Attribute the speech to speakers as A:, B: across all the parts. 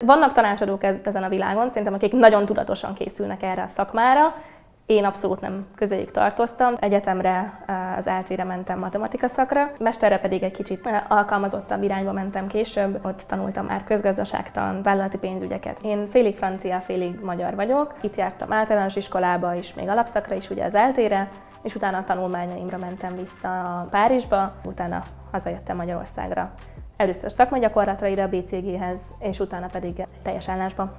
A: Vannak tanácsadók ezen a világon, szerintem, akik nagyon tudatosan készülnek erre a szakmára. Én abszolút nem közéjük tartoztam. Egyetemre, az ELTE-re mentem matematika szakra, mesterre pedig egy kicsit alkalmazottabb irányba mentem később. Ott tanultam már közgazdaságtan, vállalati pénzügyeket. Én félig francia, félig magyar vagyok. Itt jártam általános iskolába is, még alapszakra is, ugye az ELTE-re, és utána a tanulmányaimra mentem vissza Párizsba, utána hazajöttem Magyarországra. Először szakmai gyakorlatra ide a BCG-hez, és utána pedig teljes állásba.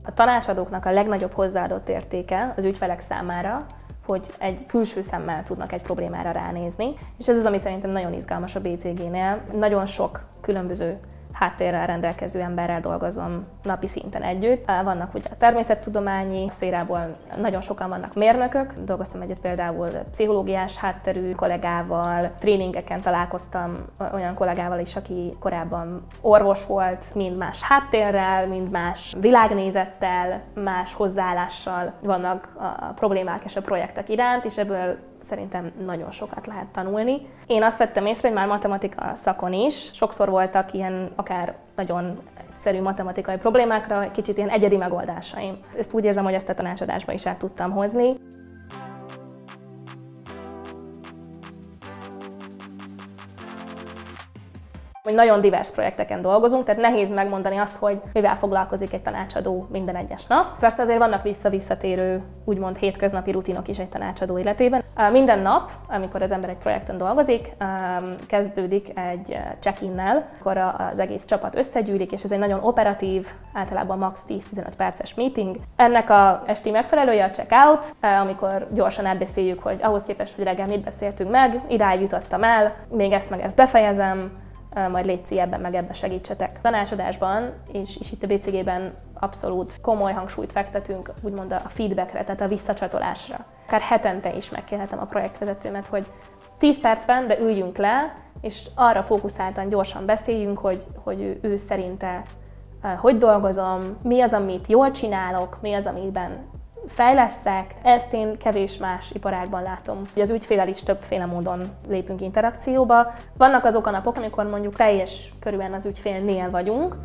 A: A tanácsadóknak a legnagyobb hozzáadott értéke az ügyfelek számára, hogy egy külső szemmel tudnak egy problémára ránézni, és ez az, ami szerintem nagyon izgalmas a BCG-nél. Nagyon sok különböző háttérrel rendelkező emberrel dolgozom napi szinten együtt. Vannak ugye a természettudományi szférából, nagyon sokan vannak mérnökök, dolgoztam együtt például pszichológiás hátterű kollégával, tréningeken találkoztam olyan kollégával is, aki korábban orvos volt, mind más háttérrel, mind más világnézettel, más hozzáállással vannak a problémák és a projektek iránt, és ebből szerintem nagyon sokat lehet tanulni. Én azt vettem észre, hogy már matematika szakon is sokszor voltak ilyen akár nagyon egyszerű matematikai problémákra, egy kicsit ilyen egyedi megoldásaim. Ezt úgy érzem, hogy ezt a tanácsadásba is át tudtam hozni. Nagyon divers projekteken dolgozunk, tehát nehéz megmondani azt, hogy mivel foglalkozik egy tanácsadó minden egyes nap. Persze azért vannak visszatérő, úgymond hétköznapi rutinok is egy tanácsadó életében. Minden nap, amikor az ember egy projekten dolgozik, kezdődik egy check-innel, akkor az egész csapat összegyűlik, és ez egy nagyon operatív, általában max. 10-15 perces meeting. Ennek a esti megfelelője a check-out, amikor gyorsan átbeszéljük, hogy ahhoz képest, hogy reggel mit beszéltünk meg, idáig jutottam el, még ezt meg ezt befejezem, majd létszi ebben meg ebben segítsetek. Tanácsadásban és itt a BCG-ben abszolút komoly hangsúlyt fektetünk úgymond a feedbackre, tehát a visszacsatolásra. Akár hetente is megkérhetem a projektvezetőmet, hogy 10 percben, de üljünk le, és arra fókuszáltan gyorsan beszéljünk, hogy ő szerinte hogy dolgozom, mi az, amit jól csinálok, mi az, amiben fejlesztek. Ezt én kevés más iparágban látom. Az ügyféllel is többféle módon lépünk interakcióba. Vannak azok a napok, amikor mondjuk teljes körűen az ügyfélnél vagyunk.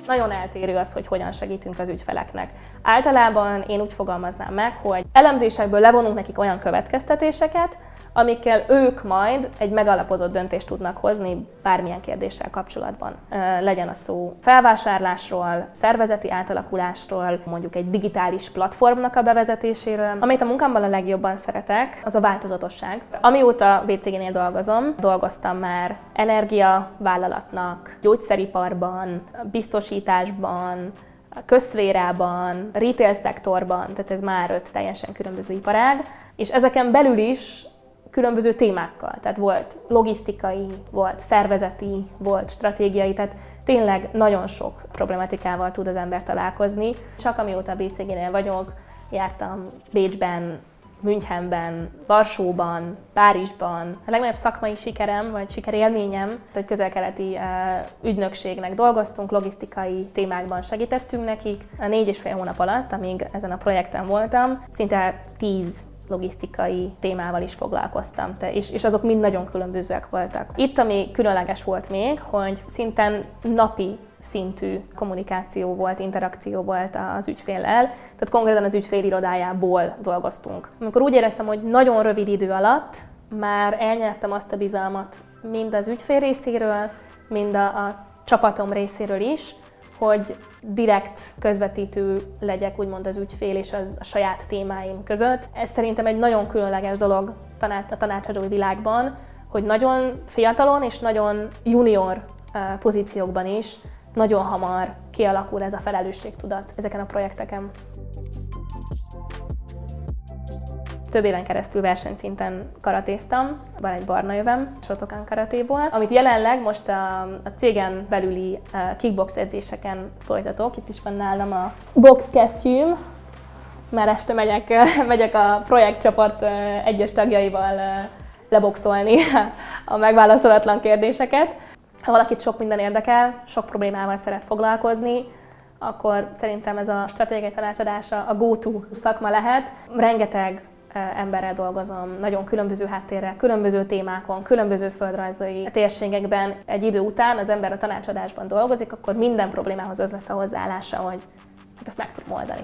A: Nagyon eltérő az, hogy hogyan segítünk az ügyfeleknek. Általában én úgy fogalmaznám meg, hogy elemzésekből levonunk nekik olyan következtetéseket, amikkel ők majd egy megalapozott döntést tudnak hozni bármilyen kérdéssel kapcsolatban. Legyen a szó felvásárlásról, szervezeti átalakulásról, mondjuk egy digitális platformnak a bevezetéséről. Amit a munkámban a legjobban szeretek, az a változatosság. Amióta BCG-nél dolgoztam már energiavállalatnak, gyógyszeriparban, biztosításban, közszférában, retail szektorban, tehát ez már 5 teljesen különböző iparág, és ezeken belül is különböző témákkal, tehát volt logisztikai, volt szervezeti, volt stratégiai, tehát tényleg nagyon sok problematikával tud az ember találkozni. Csak amióta a BCG-nél vagyok, jártam Bécsben, Münchenben, Varsóban, Párizsban. A legnagyobb szakmai sikerem, vagy sikerélményem, egy közel-keleti ügynökségnek dolgoztunk, logisztikai témákban segítettünk nekik. A 4,5 hónap alatt, amíg ezen a projekten voltam, szinte 10 logisztikai témával is foglalkoztam, és azok mind nagyon különbözőek voltak. Itt, ami különleges volt még, hogy szinten napi szintű kommunikáció volt, interakció volt az ügyféllel, tehát konkrétan az ügyfél irodájából dolgoztunk. Amikor úgy éreztem, hogy nagyon rövid idő alatt már elnyertem azt a bizalmat mind az ügyfél részéről, mind a csapatom részéről is, hogy direkt közvetítő legyek úgymond az ügyfél és a saját témáim között. Ez szerintem egy nagyon különleges dolog a tanácsadói világban, hogy nagyon fiatalon és nagyon junior pozíciókban is nagyon hamar kialakul ez a felelősségtudat ezeken a projekteken. Több éven keresztül versenyszinten karatéztam, van egy barna jövem Shotokan karatéból, amit jelenleg most a cégen belüli kickbox edzéseken folytatok. Itt is van nálam a box kesztyűm, már este megyek a projektcsapat egyes tagjaival leboxolni a megválaszolatlan kérdéseket. Ha valakit sok minden érdekel, sok problémával szeret foglalkozni, akkor szerintem ez a stratégiai tanácsadása a go-to szakma lehet. Rengeteg emberrel dolgozom, nagyon különböző háttérrel, különböző témákon, különböző földrajzi térségekben. Egy idő után az ember a tanácsadásban dolgozik, akkor minden problémához az lesz a hozzáállása, hogy hát ezt meg tudom oldani.